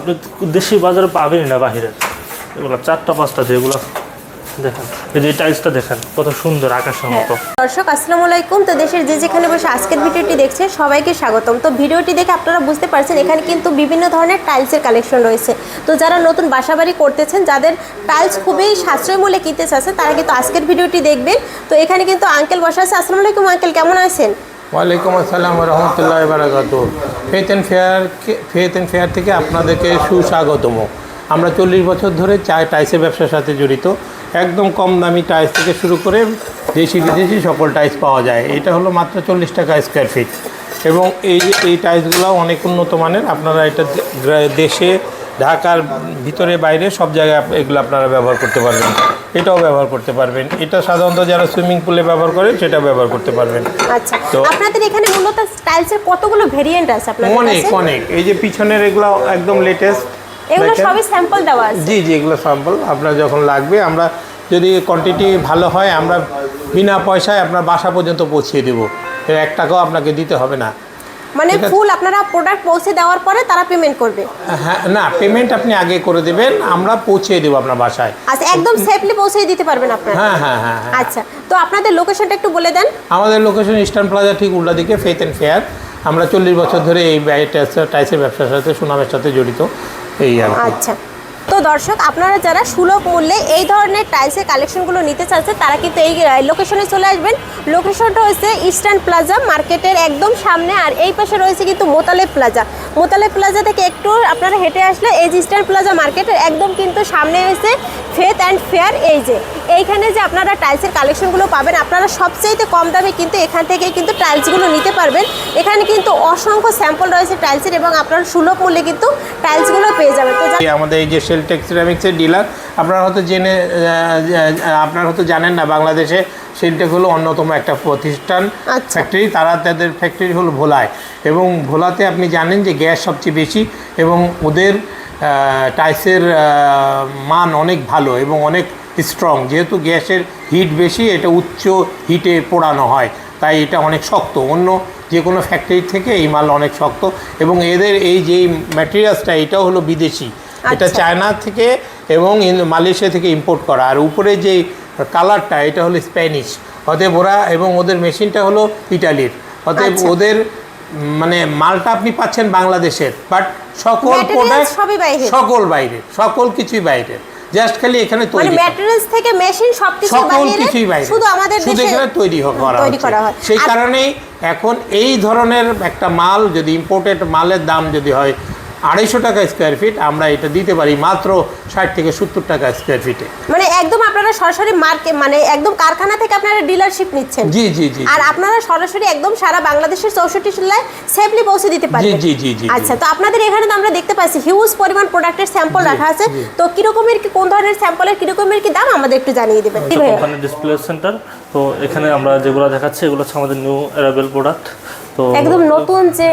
আপনি দেশি বাজারে পাবেনই না বাহিরে। এগুলো 4টা 5টা দিয়ে এগুলো দেখেন, এই যে টাইলসটা দেখেন কত সুন্দর আকাশের মতো। দর্শক আসসালামু আলাইকুম। তো দেশের যে যেখানে বসে আজকের ভিডিওটি দেখছে সবাইকে স্বাগতম। তো ভিডিওটি দেখে আপনারা বুঝতে পারছেন এখানে কিন্তু বিভিন্ন ধরনের টাইলসের কালেকশন রয়েছে। তো যারা নতুন বাসাবাড়ি করতেছেন, যাদের টাইলস খুবই সাশ্রয় মূল্যে কিনতে চাচ্ছেন, তারা কিন্তু আজকের ভিডিওটি দেখবেন। তো এখানে কিন্তু আঙ্কেল বসা আছে। আসসালামু আলাইকুম আঙ্কেল, কেমন আছেন? ওয়ালাইকুম আসসালাম রহমতুল্লাহ বারাকাতুহু। ফেথ অ্যান্ড ফেয়ার থেকে আপনাদেরকে সুস্বাগতম। আমরা 40 বছর ধরে টাইলসের ব্যবসার সাথে জড়িত। একদম কম দামি টাইলস থেকে শুরু করে দেশি বিদেশি সকল টাইলস পাওয়া যায়। এটা হলো মাত্র 40 টাকা স্কোয়ার ফিট, এবং এই টাইলসগুলো অনেক উন্নত মানের। আপনারা এটা দেশে, ঢাকার ভিতরে বাইরে সব জায়গায় এগুলো আপনারা ব্যবহার করতে পারবেন। এটাও ব্যবহার করতে পারবেন। এটা সাধারণত যারা সুইমিং পুলে ব্যবহার করেন সেটা ব্যবহার করতে পারবেন। আচ্ছা, তো আপনাদের এখানে মূলত টাইলসের কতগুলো ভেরিয়েন্ট আছে আপনাদের কাছে? অনেক। এই যে পিছনের এগুলো একদম লেটেস্ট, এগুলো সবই স্যাম্পল দেওয়া আছে। জি এগুলো স্যাম্পল। আপনার যখন লাগবে, আমরা যদি কোয়ান্টিটি ভালো হয়, আমরা বিনা পয়সায় আপনার বাসা পর্যন্ত পৌঁছিয়ে দেবো। 1 টাকাও আপনাকে দিতে হবে না। মানে ফুল আপনারা প্রোডাক্ট পৌঁছে দেওয়ার পরে তারা পেমেন্ট করবে? হ্যাঁ, না, পেমেন্ট আপনি আগে করে দেবেন, আমরা পৌঁছিয়ে দেবো আপনার বাসায়। আচ্ছা, একদম সেফলি পৌঁছে দিতে পারবেন আপনারা? হ্যাঁ। আচ্ছা, তো আপনাদের লোকেশনটা একটু বলে দেন। আমাদের লোকেশন ইস্টার্ন প্লাজা ঠিক উল্টা দিকে, ফেথ অ্যান্ড ফেয়ার। আমরা 40 বছর ধরে এই টাইলসের ব্যবসার সাথে, সুনামের সাথে জড়িত। এই আর আচ্ছা, তো দর্শক আপনারা যারা সুলভ মূল্যে এই ধরনের টাইলসের কালেকশনগুলো নিতে চাচ্ছেন, তারা কিন্তু এই লোকেশনে চলে আসবেন। লোকেশনটা হচ্ছে ইস্টার্ন প্লাজা মার্কেটের একদম সামনে, আর এই পাশে রয়েছে কিন্তু মোতালেব প্লাজা। মোতালেব প্লাজা থেকে একটু আপনারা হেঁটে আসলে এই যে ইস্টার্ন প্লাজা মার্কেটের একদম কিন্তু সামনে হয়েছে ফেথ অ্যান্ড ফেয়ার। এইখানে যে আপনারা টাইলসের কালেকশনগুলো পাবেন, আপনারা সবচেয়ে কম দামে কিন্তু এখান থেকে কিন্তু টাইলসগুলো নিতে পারবেন। এখানে কিন্তু অসংখ্য স্যাম্পল রয়েছে টাইলসের, এবং আপনারা সুলভ মূল্যে কিন্তু টাইলসগুলো পেয়ে যাবেন। তো আমাদের এই যে শেলটেক সিরামিক্সের ডিলার, আপনারা হয়তো জানেন না, বাংলাদেশে শেলটেক হলো অন্যতম একটা প্রতিষ্ঠান, ফ্যাক্টরি। তাদের ফ্যাক্টরি হলো ভোলায়, এবং ভোলাতে আপনি জানেন যে গ্যাস সবচেয়ে বেশি, এবং ওদের টাইলসের মান অনেক ভালো এবং অনেক স্ট্রং। যেহেতু গ্যাসের হিট বেশি, এটা উচ্চ হিটে পোড়ানো হয়, তাই এটা অনেক শক্ত। অন্য যে কোনো ফ্যাক্টরি থেকে এই মাল অনেক শক্ত, এবং এদের এই যে ম্যাটেরিয়ালসটা, এটাও হলো বিদেশি। এটা চায়না থেকে এবং মালয়েশিয়া থেকে ইম্পোর্ট করা। আর উপরে যে কালারটা, এটা হলো স্প্যানিশ। অতএব ওরা, এবং ওদের মেশিনটা হলো ইটালির। অতএব ওদের মানে মালটা আপনি পাচ্ছেন বাংলাদেশের, বাট সকল প্রোডাক্ট সকল বাইরে, সকল কিছুই বাইরে। জাস্ট খালি এখানে তৈরি, ম্যাটেরিয়ালস থেকে মেশিন সবকিছু বাইরে, শুধু আমাদের দেশে এখানে তৈরি করা হয়। সেই কারণেই এখন এই ধরনের একটা মাল, যদি ইম্পোর্টেড মালের দাম যদি হয় 250 টাকা স্কোয়ার ফিট, আমরা এটা দিতে পারি মাত্র 60 থেকে 70 টাকা স্কোয়ার ফিটে। মানে একদম আপনারা সরাসরি মার্কেট, মানে একদম কারখানা থেকে আপনারা ডিলারশিপ নিচ্ছেন? জি। আর আপনারা সরাসরি একদম সারা বাংলাদেশের 64 জেলায় সেফলি পৌঁছে দিতে পারবেন? জি। আচ্ছা, তো আপনাদের এখানে তো আমরা দেখতে পাচ্ছি হিউজ পরিমাণ প্রোডাক্টের স্যাম্পল রাখা আছে। তো কিরকমের কোন ধরনের স্যাম্পলের কিরকমের কি দাম আমাদের একটু জানিয়ে দিবেন। Company display centre. তো এখানে আমরা যেগুলো দেখাচ্ছি এগুলো হচ্ছে আমাদের নিউ অ্যারাইভেল প্রোডাক্ট। তো একদম নতুন যে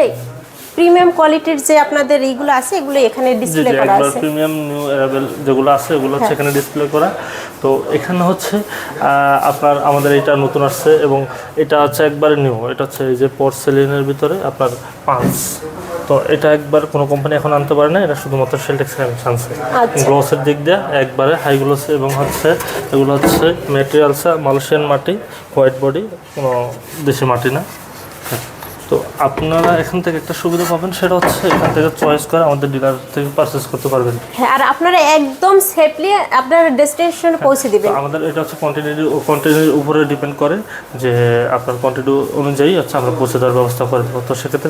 প্রিমিয়াম কোয়ালিটির যে আপনাদের এইগুলো আছে, এগুলো এখানে ডিসপ্লে করা আছে। প্রিমিয়াম নিউ অ্যারাইভেল যেগুলো আছে এগুলো হচ্ছে এখানে ডিসপ্লে করা। তো এখানে হচ্ছে আপনার আমাদের এটা নতুন আসছে, এবং এটা হচ্ছে একবারে নিউ। এটা হচ্ছে এই যে পোর্সেলিনের ভিতরে আপনার পাঁচ। তো এটা একবার কোনো কোম্পানি এখন আনতে পারে না, এটা শুধুমাত্র শেলটেক সিরামিক্স আনছে। গ্লসের দিক দিয়ে একবারে হাই গ্লস, এবং হচ্ছে এগুলো হচ্ছে ম্যাটেরিয়ালস মালয়েশিয়ান মাটি, হোয়াইট বডি, কোনো দেশি মাটি না। তো আপনারা এখান থেকে একটা সুবিধা পাবেন, সেটা হচ্ছে এখান থেকে চয়েস করে আমাদের ডিলার থেকে পারচেজ করতে পারবেন। হ্যাঁ, আর আপনারা একদম সেফলি আপনার ডেস্টিনেশনে পৌঁছে দিবেন। আমাদের এটা হচ্ছে কোয়ান্টিটির উপরে ডিপেন্ড করে, যে আপনার কোয়ান্টিটি অনুযায়ী হচ্ছে আমরা পৌঁছে দেওয়ার ব্যবস্থা করে দেবো। তো সেক্ষেত্রে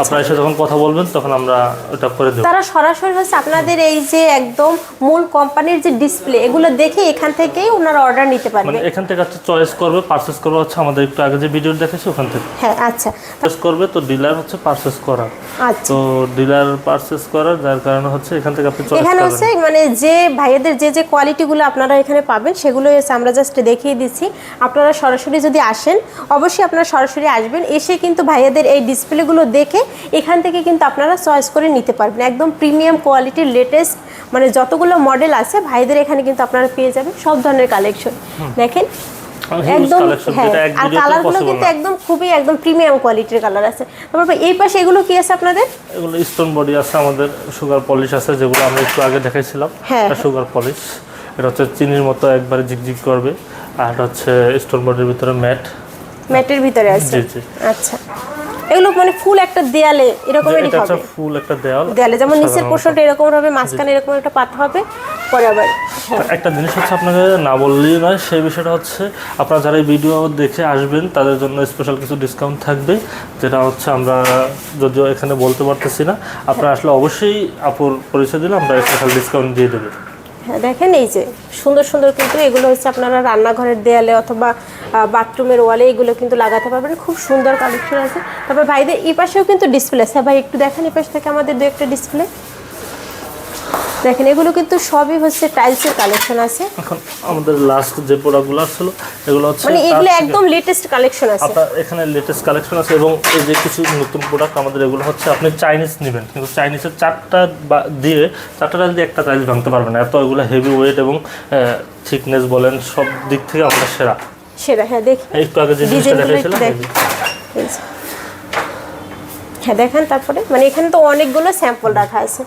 আপনারা এসে যখন কথা বলবেন তখন আমরা এটা করে দেবো। তারা সরাসরি হচ্ছে আপনাদের এই যে একদম মূল কোম্পানির যে ডিসপ্লে, এগুলো দেখে এখান থেকেই ওনারা অর্ডার নিতে পারবে। মানে এখান থেকে হচ্ছে চয়েস করবে, পারচেজ করবে হচ্ছে আমাদের একটু আগে যে ভিডিও দেখেছি ওখান থেকে। হ্যাঁ, আচ্ছা, করবে। তো ডিলার হচ্ছে পারচেজ করার। তো ডিলার পারচেজ করার, যার কারণে হচ্ছে এখান থেকে আপনি চয়েস এখানে হচ্ছে মানে যে ভাইয়াদের যে কোয়ালিটিগুলো আপনারা এখানে পাবেন, সেগুলো হচ্ছে আমরা জাস্ট দেখিয়ে দিচ্ছি। আপনারা সরাসরি যদি আসেন, অবশ্যই আপনারা সরাসরি আসবেন, এসে কিন্তু ভাইয়াদের এই ডিসপ্লেগুলো দেখে এখান থেকে কিন্তু আপনারা চয়েস করে নিতে পারবেন। একদম প্রিমিয়াম কোয়ালিটির লেটেস্ট মানে যতগুলো মডেল আছে ভাইদের এখানে কিন্তু আপনারা পেয়ে যাবেন সব ধরনের কালেকশন। দেখেন একদম কালেকশন হ্যাঁ, যেটা এক আর ভিডিওতে কালারগুলো পসিবল কিন্তু না। একদম খুবই একদম প্রিমিয়াম কোয়ালিটির কালার আছে। তারপর এই পাশে এগুলো কি আছে আপনাদের? এগুলো স্টোন বডি আছে, আমাদের সুগার পলিশ আছে, যেগুলো আমরা একটু আগে দেখাইছিলাম। হ্যাঁ, সুগার পলিশ, এটা হচ্ছে চিনির মতো একবারে ঝিকঝিক করবে। আর এটা হচ্ছে স্টোন বডির ভিতরে ম্যাটের ভিতরে আছে। জি জি। আচ্ছা, এগুলো মানে ফুল একটা দেয়ালে এরকমেরই এটা হচ্ছে হবে। ফুল একটা দেয়ালে যেমন নিচের পোর্শনটা এরকম হবে, মাঝখানে এরকম একটা পাতা হবে, পরে আবার একটা জিনিস হচ্ছে আপনাকে না বললেই নয়, সেই বিষয়টা হচ্ছে আপনারা যারা এই ভিডিও দেখে আসবেন তাদের জন্য স্পেশাল কিছু ডিসকাউন্ট থাকবে, যেটা হচ্ছে আমরা যদিও এখানে বলতে পারতেছি না। আপনারা আসলে অবশ্যই আপুর পরিচয় দিলে আমরা স্পেশাল ডিসকাউন্ট দিয়ে দেবো। হ্যাঁ দেখেন এই যে সুন্দর সুন্দর কিন্তু এগুলো হচ্ছে আপনারা রান্নাঘরের দেয়ালে অথবা বাথরুমের ওয়ালে এগুলো কিন্তু লাগাতে পারবেন। খুব সুন্দর কালেকশন আছে। তারপর ভাইদের এই পাশেও কিন্তু ডিসপ্লে আছে। ভাই একটু দেখেন এই পাশ থেকে আমাদের দু একটা ডিসপ্লে দেখেন, এগুলো কিন্তু সবই হচ্ছে টাইলসের কালেকশন আছে। এখন আমাদের লাস্ট যে প্রোডাক্টগুলো আসলো এগুলো হচ্ছে মানে এগুলো একদম লেটেস্ট কালেকশন আছে। আপনার এখানে লেটেস্ট কালেকশন আছে, এবং এই যে কিছু নতুন প্রোডাক্ট আমাদের এগুলো হচ্ছে আপনি চাইনিজ নেবেন, কিন্তু চাইনিজের চারটা দিয়ে একটা টাইলস ভাঙতে পারবেন না, এত এগুলো হেভি ওয়েট এবং থিকনেস বলেন সব দিক থেকে আমরা সেরা। হ্যাঁ দেখি একটু আগে যে জিনিসটা দেখাইছিলাম। হ্যাঁ দেখেন, তারপরে মানে এখানে তো অনেকগুলো স্যাম্পল রাখা আছে।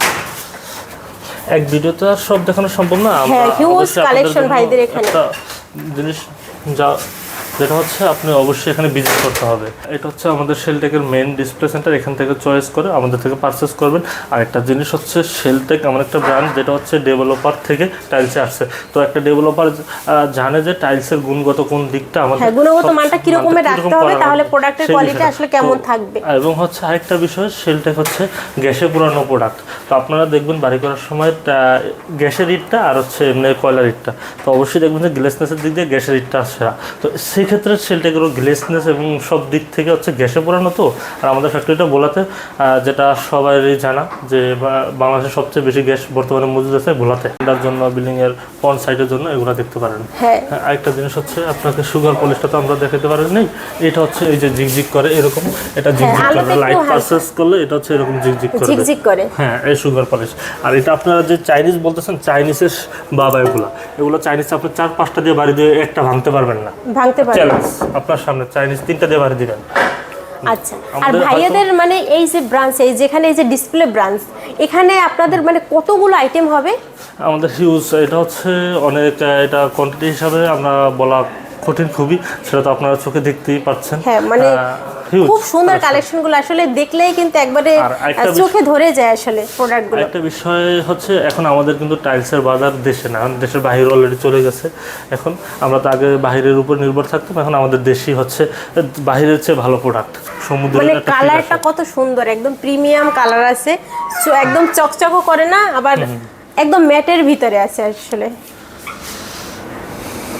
এক ভিডিওতে আর সব দেখানো সম্ভব না। হ্যাঁ, হিউজ কালেকশন ভাইদের এখানে। একটা জিনিস যেটা হচ্ছে আপনি অবশ্যই এখানে ভিজিট করতে হবে। এটা হচ্ছে আমাদের শেলটেকের মেইন ডিসপ্লে সেন্টার, এখান থেকে চয়েস করে আমাদের থেকে পারচেস করবেন। আর একটা জিনিস হচ্ছে শেলটেক এমন একটা ব্র্যান্ড যেটা হচ্ছে ডেভেলপার থেকে টাইলসে আসছে। তো একটা ডেভেলপার জানে যে টাইলসের গুণগত কোন দিকটা আমাদের গুণগত মানটা কি রকমের রাখতে হবে, তাহলে প্রোডাক্টের কোয়ালিটি আসলে কেমন থাকবে। এবং হচ্ছে আরেকটা বিষয়, শেলটেক হচ্ছে গ্যাসে পুরানো প্রোডাক্ট। তো আপনারা দেখবেন বাড়ি করার সময় গ্যাসের ইটটা আর হচ্ছে এমনি কয়লার ইটটা, তো অবশ্যই দেখবেন যে গ্লেসনেসের দিক দিয়ে গ্যাসের ইটটা আসছে। তো সেই ক্ষেত্রে শেলটেকেরও গ্লেসনেস এবং সব দিক থেকে হচ্ছে গ্যাসে পোড়ানো। তো আর আমাদের ফ্যাক্টরিটা ভোলাতে, যেটা সবারই জানা যে বাংলাদেশের সবচেয়ে বেশি গ্যাস বর্তমানে মজুদ আছে ভোলাতে। এটার জন্য বিল্ডিংয়ের ফ্রন্ট সাইডের জন্য এগুলো দেখতে পারেন। হ্যাঁ, আরেকটা জিনিস হচ্ছে আপনাকে সুগার পলিশটা তো আমরা দেখাতে পারেন নাই, এটা হচ্ছে এই যে ঝিকঝিক করে এরকম, এটা ঝিকঝিক করে লাইট পারচেস করলে এটা হচ্ছে এরকম ঝিকঝিক করে। হ্যাঁ, এই সুগার পলিশ। আর এটা আপনারা যে চাইনিজ বলতেছেন, চাইনিজের বাবা এগুলো চাইনিজ আপনি 4-5টা দিয়ে বাড়ি দিয়ে একটা ভাঙতে পারবেন না। চ্যালেঞ্জ আপনার সামনে, চাইনিজ 3টা দিয়ে বাড়ি দিবেন। আচ্ছা, আর ভাইয়াদের মানে এই যে ব্রাঞ্চ, এই যেখানে এই যে ডিসপ্লে ব্রাঞ্চ, এখানে আপনাদের মানে কতগুলো আইটেম হবে? আমাদের হিউজ, এটা হচ্ছে অনেক, এটা কোয়ান্টিটি হিসাবে আমরা বলা কঠিন খুবই, সেটা তো আপনারা চোখে দেখতেই পাচ্ছেন। হ্যাঁ, মানে খুব সুন্দর কালেকশনগুলো, আসলে দেখলেই কিন্তু একবারে চোখে ধরে যায় আসলে প্রোডাক্টগুলো। একটা বিষয় হচ্ছে এখন আমাদের কিন্তু টাইলসের বাজার দেশে না, দেশের বাইরে অলরেডি চলে গেছে। এখন আমরা তো আগে বাইরের উপর নির্ভর থাকতাম, এখন আমাদের দেশই হচ্ছে বাইরের চেয়ে ভালো প্রোডাক্ট। সমুদ্রের মানে কালারটা কত সুন্দর, একদম প্রিমিয়াম কালার আছে, একদম চকচকও করে না, আবার একদম ম্যাটের ভিতরে আছে আসলে।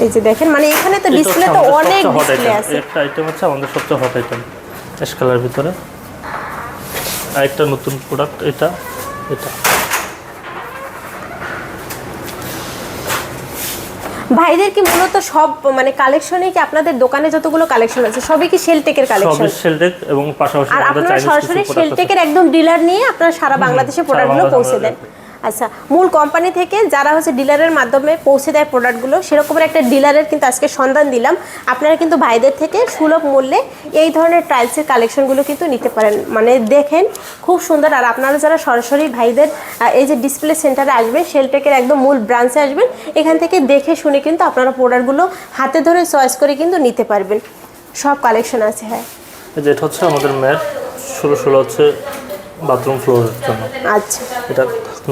এই যে দেখেন, মানে এখানে তো ডিসপ্লে তো অনেক ডিসপ্লে আছে। একটা আইটেম হচ্ছে আমাদের সবচেয়ে হট আইটেম, অ্যাশ কালার ভিতরে। আরেকটা নতুন প্রোডাক্ট এটা ভাইদের কি মূলত সব মানে কালেকশনে কি আপনাদের দোকানে যতগুলো কালেকশন আছে সবই কি শেলটেকের কালেকশন? সবই শেলটেক, এবং পাশাপাশি আর আপনারা সরাসরি শেলটেকের একদম ডিলার নিয়ে আপনারা সারা বাংলাদেশে প্রোডাক্টগুলো পৌঁছে দেন। আচ্ছা, মূল কোম্পানি থেকে যারা হচ্ছে ডিলারের মাধ্যমে পৌঁছে দেয় প্রোডাক্টগুলো, সেরকমের একটা ডিলারের কিন্তু আজকে সন্ধান দিলাম। আপনারা কিন্তু ভাইদের থেকে সুলভ মূল্যে এই ধরনের টাইলসের কালেকশনগুলো কিন্তু নিতে পারেন। মানে দেখেন খুব সুন্দর। আর আপনারা যারা সরাসরি ভাইদের এই যে ডিসপ্লে সেন্টারে আসবেন, শেলটেকের একদম মূল ব্রাঞ্চে আসবেন, এখান থেকে দেখে শুনে কিন্তু আপনারা প্রোডাক্টগুলো হাতে ধরে চয়েস করে কিন্তু নিতে পারবেন। সব কালেকশন আছে। হ্যাঁ, যেটা হচ্ছে আমাদের ম্যাট 16 হচ্ছে বাথরুম ফ্লোরের জন্য। আচ্ছা, এটা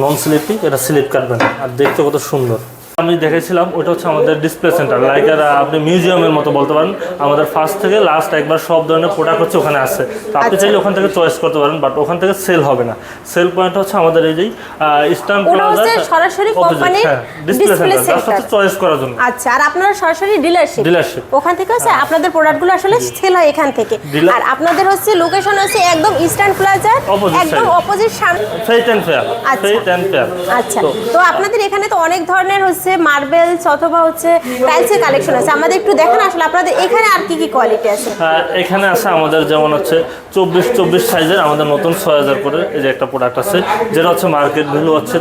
নন স্লিপিং, এটা স্লিপ কাটবে না, আর দেখতে কত সুন্দর। আমি দেখেছিলাম ওটা হচ্ছে আমাদের ডিসপ্লে সেন্টার, লাইক আপনি মিউজিয়ামের মতো বলতে পারেন। আমাদের ফার্স্ট থেকে লাস্ট একবার সব ধরনের প্রোডাক্ট হচ্ছে ওখানে আছে, তো আপনি চাইলে ওখান থেকে চয়েস করতে পারেন, বাট ওখান থেকে সেল হবে না। সেল পয়েন্ট হচ্ছে আমাদের এই যে ইস্টার্ন প্লাজা সরাসরি কোম্পানির ডিসপ্লে সেন্টার চয়েস করার জন্য। আচ্ছা, আর আপনারা সরাসরি ডিলারশিপ ওখান থেকে হচ্ছে আপনাদের প্রোডাক্টগুলো আসলে সেল হয় এখান থেকে। আর আপনাদের হচ্ছে লোকেশন হচ্ছে একদম ইস্টার্ন প্লাজার একদম অপোজিট সামনে, ফেইট এন্ড ফেয়ার। আচ্ছা, তো আপনাদের এখানে তো অনেক ধরনের হচ্ছে হচ্ছে মার্বেলস অথবা হচ্ছে টাইলসের কালেকশন আছে, আমাদের একটু দেখেন আসলে আপনাদের এখানে আর কি কি কোয়ালিটি আছে। হ্যাঁ, এখানে আছে আমাদের যেমন হচ্ছে 24 সাইজের আমাদের নতুন 6000 করে এই যে একটা প্রোডাক্ট আছে, যেটা হচ্ছে মার্কেট ভ্যালু হচ্ছে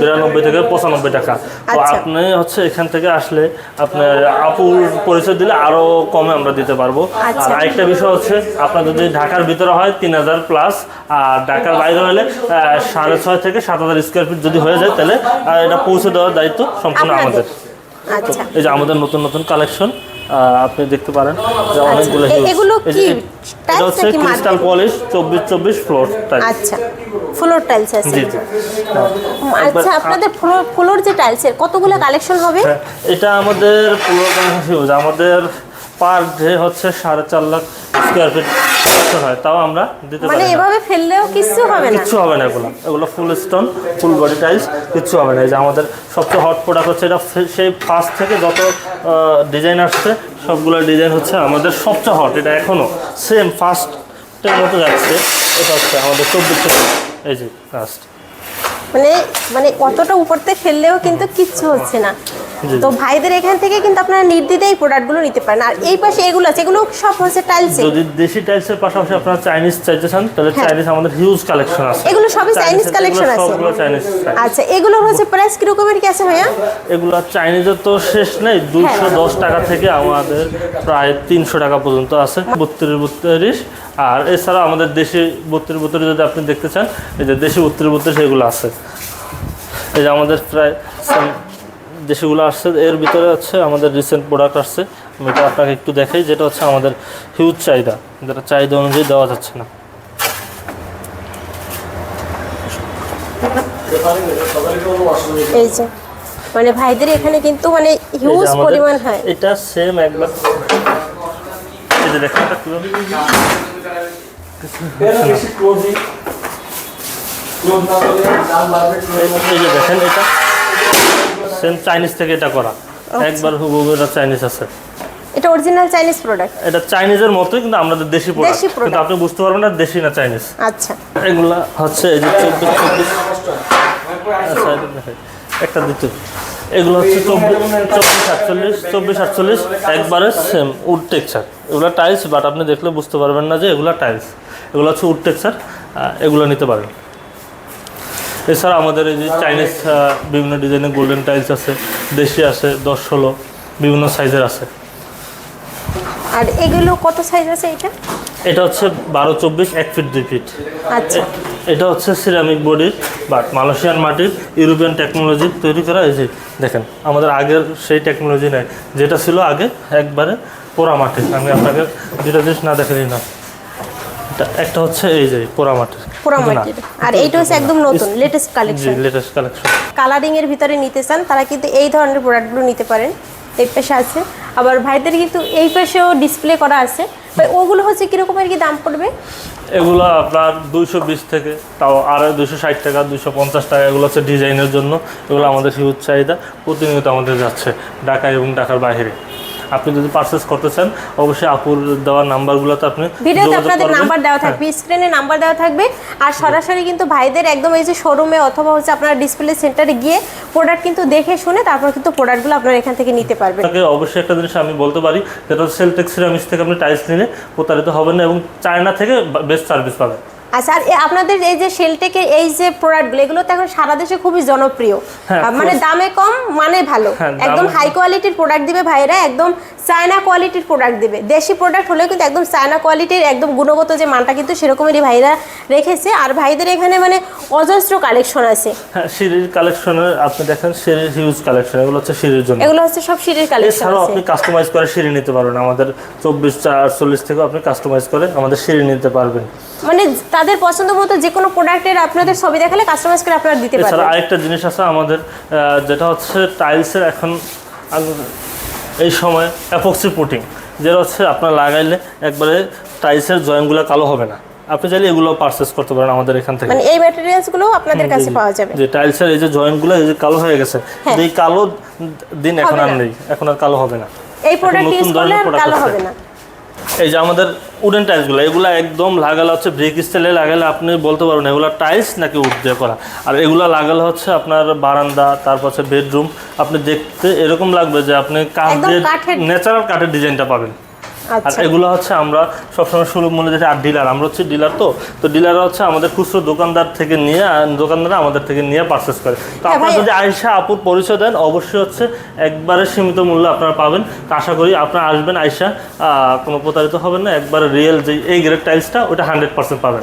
92 থেকে 95 টাকা। তো আচ্ছা। আপনি হচ্ছে এখান থেকে আসলে আপনি আপুর পরিচয় দিলে আরো কমে আমরা দিতে পারবো। আচ্ছা। আর আরেকটা বিষয় হচ্ছে আপনার যদি ঢাকার ভিতরে হয় 3000 প্লাস, আর ঢাকার বাইরে হলে 6.5 থেকে 7000 স্কোয়ার ফিট যদি হয়ে যায় তাহলে এটা পৌঁছে দেওয়ার দায়িত্ব সম্পূর্ণ আমাদের। আচ্ছা, এই যে আমাদের নতুন নতুন কালেকশন আপনি দেখতে পারেন যে অনেকগুলো এগুলো এই যে কি এটা টাইলস হচ্ছে নাকি crystal marble? Polish 24 floor tiles. আচ্ছা, ফ্লোর টাইলস আছে। জি জি। আচ্ছা, আপনাদের ফ্লোর যে টাইলসের কতগুলো কালেকশন হবে? হ্যাঁ, এটা আমাদের পুরো হিউজ, আমাদের পার ডে হচ্ছে 4.5 লাখ স্কোয়ার ফিট হয়, তাও আমরা দিতে মানে পারি না। এভাবে ফেললেও কিছু হবে না? কিচ্ছু হবে না, এগুলো ফুল স্টোন ফুল বডি টাইলস, কিচ্ছু হবে না। এই যে আমাদের সবচেয়ে হট প্রোডাক্ট হচ্ছে এটা, সেই ফার্স্ট থেকে যত ডিজাইন আসছে সবগুলো ডিজাইন হচ্ছে আমাদের সবচেয়ে হট, এটা এখনও সেম ফার্স্টের মতো যাচ্ছে। এটা হচ্ছে আমাদের 24 এই যে ফার্স্ট। মানে কতটা উপর থেকে ফেললেও কিন্তু কিচ্ছু হচ্ছে না। জি। তো ভাইদের এখান থেকে কিন্তু আপনারা নির্দ্বিধায় এই প্রোডাক্টগুলো নিতে পারেন। আর এই পাশে এগুলো আছে, এগুলো সব হচ্ছে টাইলসে। যদি দেশি টাইলসের পাশাপাশি আপনারা চাইনিজ চাইতে চান তাহলে হ্যাঁ। চাইনিজ আমাদের হিউজ কালেকশন আছে। এগুলো সবই চাইনিজ কালেকশন আছে? সবগুলো চাইনিজ। আচ্ছা, এগুলো হচ্ছে প্রাইস কি রকমের কি আছে ভাইয়া? এগুলো চাইনিজের তো শেষ নেই, 210 টাকা থেকে আমাদের প্রায় 300 টাকা পর্যন্ত আছে, 32 আর এছাড়া আমাদের দেশি 32 যদি আপনি দেখতে চান, এই যে দেশি 32 এগুলো আছে। এই যে আমাদের প্রায় দেশিগুলো আসছে, এর ভিতরে হচ্ছে আমাদের রিসেন্ট প্রোডাক্ট আসছে, আমি এটা আপনাকে একটু দেখাই, যেটা হচ্ছে আমাদের হিউজ চাহিদা, যেটা চাহিদা অনুযায়ী দেওয়া যাচ্ছে না। এই যে মানে ভাইদের এখানে কিন্তু মানে এই যে হিউজ আমাদের পরিমাণ হয়। এটা সেম একবার, এই যে দেখেন এটা কিভাবে এই যে দেখেন এটা সেম চাইনিজ থেকে এটা করা, একবার হুবহু এটা চাইনিজ আছে। এটা অরিজিনাল চাইনিজ প্রোডাক্ট? এটা চাইনিজের মতোই কিন্তু আমাদের দেশি প্রোডাক্ট, দেশি product। কিন্তু আপনি বুঝতে পারবেন না দেশি না চাইনিজ। আচ্ছা, এগুলা হচ্ছে এই যে 24 আচ্ছা দেখেন একটা দিতে, এগুলো হচ্ছে 24 48 একবারে সেম উড টেক্সচার। এগুলো টাইলস, বাট আপনি দেখলে বুঝতে পারবেন না যে এগুলো টাইলস, এগুলো হচ্ছে উড টেক্সচার, এগুলো নিতে পারেন। এছাড়া আমাদের এই যে চাইনিজ বিভিন্ন ডিজাইনের গোল্ডেন টাইলস আছে, দেশি আছে 10-16 বিভিন্ন সাইজের আছে। আর এগুলো কত সাইজ আছে এটা? এটা হচ্ছে 12-24 1 ফিট 2 ফিট। আচ্ছা, এটা হচ্ছে সিরামিক বডির, বাট মালয়েশিয়ান মাটির ইউরোপিয়ান টেকনোলজি তৈরি করা। এই যে দেখেন আমাদের আগের সেই টেকনোলজি নেই, যেটা ছিল আগে একবারে পোড়া মাটির। আমি আপনাকে দুটা জিনিস না দেখালি না, এটা একটা হচ্ছে এই যে পোড়া মাটির, পোড়ামাটির, আর এইটা হচ্ছে একদম নতুন লেটেস্ট জি কালেকশন। Latest collection. কালারিং এর ভিতরে নিতে চান তারা কিন্তু এই ধরনের প্রোডাক্টগুলো নিতে পারেন। এই পাশে আছে, আবার ভাইদের কিন্তু এই পাশেও ডিসপ্লে করা আছে। ভাই ওগুলো হচ্ছে কিরকমের কি দাম পড়বে? এগুলো আপনার 220 থেকে তাও আর 260 টাকা 250 টাকা। এগুলো হচ্ছে ডিজাইনের জন্য, এগুলো আমাদের হিউজ চাহিদা, প্রতিনিয়ত আমাদের যাচ্ছে ঢাকায় এবং ঢাকার বাইরে। আপনি যদি পারচেস করতে চান অবশ্যই আপুর দেওয়ার নাম্বারগুলোতে আপনি ভিডিওতে আপনাদের নাম্বার দেওয়া থাকবে, স্ক্রিনে নাম্বার দেওয়া থাকবে। আর সরাসরি কিন্তু ভাইদের একদম এই যে শোরুমে অথবা হচ্ছে আপনার ডিসপ্লে সেন্টারে গিয়ে প্রোডাক্ট কিন্তু দেখে শুনে তারপর কিন্তু প্রোডাক্টগুলো আপনারা এখান থেকে নিতে পারবেন। আপনাকে অবশ্যই একটা জিনিস আমি বলতে পারি, যেটা হচ্ছে সেলটেক্স সিরামিক্স থেকে আপনি টাইলস নিলে প্রতারিত হবেন না এবং চায়না থেকে বেস্ট সার্ভিস পাবেন। আচ্ছা, আর আপনাদের এই যে শেলটেকের এই যে প্রোডাক্টগুলো, এগুলো তো এখন সারা দেশে খুবই জনপ্রিয়। হ্যাঁ, মানে দামে কম মানে ভালো, হ্যাঁ, একদম হাই কোয়ালিটির প্রোডাক্ট দিবে ভাইরা, একদম চায়না কোয়ালিটির প্রোডাক্ট দিবে। দেশি প্রোডাক্ট হলেও কিন্তু একদম চায়না কোয়ালিটির একদম গুণগত যে মানটা কিন্তু সেরকমেরই ভাইরা রেখেছে। আর ভাইদের এখানে মানে অজস্র কালেকশন আছে। হ্যাঁ, সিঁড়ির কালেকশনের আপনি দেখেন, সিঁড়ির হিউজ কালেকশন, এগুলো হচ্ছে সিঁড়ির জন্য। এগুলো হচ্ছে সব সিঁড়ির কালেকশন এছাড়াও আছে। আপনি কাস্টমাইজ করে সিঁড়ি নিতে পারবেন, আমাদের 24-48 থেকে আপনি কাস্টমাইজ করে আমাদের সিঁড়ি নিতে পারবেন। মানে তাদের পছন্দ মতো যে কোনো প্রোডাক্টের আপনাদের ছবি দেখালে কাস্টমাইজ করে আপনারা দিতে এছাড়া পারবেন। আরেকটা জিনিস আছে আমাদের, যেটা হচ্ছে টাইলসের এখন এই সময় অ্যাপক্সি পুটিং, যেটা হচ্ছে আপনার লাগাইলে একবারে টাইলসের জয়েন্টগুলো কালো হবে না। আপনি চাইলে এগুলো পারচেস করতে পারেন আমাদের এখান থেকে। মানে এই ম্যাটেরিয়ালসগুলো আপনাদের কাছে পাওয়া যাবে। যে টাইলসের এই যে জয়েন্টগুলো এই যে কালো হয়ে গেছে, হ্যাঁ। এই কালো দিন এখন হবে আর না। নেই, এখন আর কালো হবে না। এই প্রোডাক্ট নতুন ইউজ করলে ধরনের আর product কালো আছে। হবে না। এই যে আমাদের উডেন টাইলসগুলো এগুলো একদম লাগালে হচ্ছে ব্রিক স্টাইলে লাগালে আপনি বলতে পারবেন এগুলো টাইলস নাকি উড দিয়ে করা। আর এগুলো লাগালে হচ্ছে আপনার বারান্দা, তারপর হচ্ছে বেডরুম, আপনি দেখতে এরকম লাগবে যে আপনি কাঠ দিয়ে ন্যাচারাল কাঠের ডিজাইনটা পাবেন। আর এগুলো হচ্ছে আমরা সবসময় সুলভ মূল্যে যেটা, আর ডিলার আমরা হচ্ছে ডিলার, তো ডিলাররা হচ্ছে আমাদের খুচরো দোকানদার থেকে নিয়ে, দোকানদাররা আমাদের থেকে নিয়ে পারচেস করে। তো আপনারা যদি আয়শা আপুর পরিচয় দেন অবশ্যই হচ্ছে একবারে সীমিত মূল্য আপনারা পাবেন। তো আশা করি আপনারা আসবেন আয়শা, কোনো প্রতারিত হবেন না, একবারে রিয়েল যে এই গ্রেড টাইলসটা ওটা 100% পাবেন।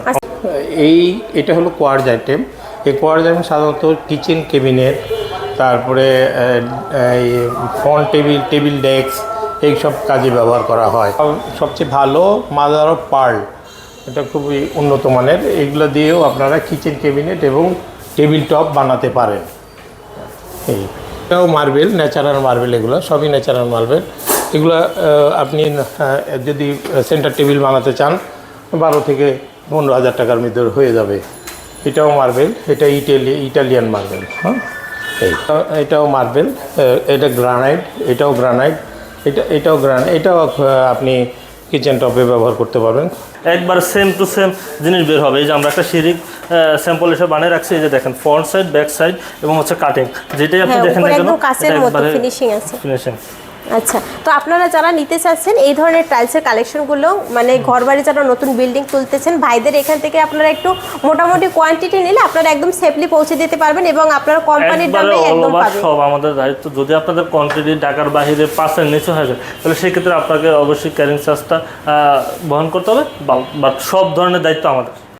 এটা হলো কোয়ার্জ আইটেম। এই কোয়ার্জ আইটেম সাধারণত কিচেন কেবিনেট, তারপরে ফ্রন্ট টেবিল ডেস্ক এইসব কাজে ব্যবহার করা হয়। সবচেয়ে ভালো মাদার অফ পার্ল, এটা খুবই উন্নত মানের। এগুলো দিয়েও আপনারা কিচেন ক্যাবিনেট এবং টেবিল টপ বানাতে পারেন। এটাও মার্বেল, ন্যাচারাল মার্বেল, এগুলো সবই ন্যাচারাল মার্বেল। এগুলো আপনি যদি সেন্টার টেবিল বানাতে চান 12 থেকে 15,000 টাকার ভিতরে হয়ে যাবে। এটাও মার্বেল, এটা ইটালিয়ান মার্বেল। হ্যাঁ, এটাও মার্বেল, এটা গ্রানাইট, এটাও গ্রানাইট, এটাও আপনি কিচেন টপে ব্যবহার করতে পারবেন। একবার সেম টু সেম জিনিস বের হবে। এই যে আমরা একটা সিঁড়ি স্যাম্পল এসে বানিয়ে রাখছি, এই যে দেখেন ফ্রন্ট সাইড, ব্যাক সাইড এবং হচ্ছে কাটিং, যেটাই আপনি দেখেন না কেন একবারে ফিনিশিং। আচ্ছা, তো আপনারা যারা নিতে চাচ্ছেন এই ধরনের টাইলসের কালেকশনগুলো, মানে ঘরবাড়ি যারা নতুন বিল্ডিং তুলতেছেন ভাইদের এখান থেকে আপনারা একটু মোটামুটি কোয়ান্টিটি নিলে আপনারা একদম সেফলি পৌঁছে দিতে পারবেন এবং আপনারা কোম্পানির দামে একদম পাবেন। সব আমাদের দায়িত্ব। যদি আপনাদের কোয়ান্টিটি ঢাকার বাইরে 5-এর নিচে হয়ে যায় তাহলে সেক্ষেত্রে আপনাকে অবশ্যই ক্যারিং চার্জটা বহন করতে হবে, বাট সব ধরনের দায়িত্ব আমাদের।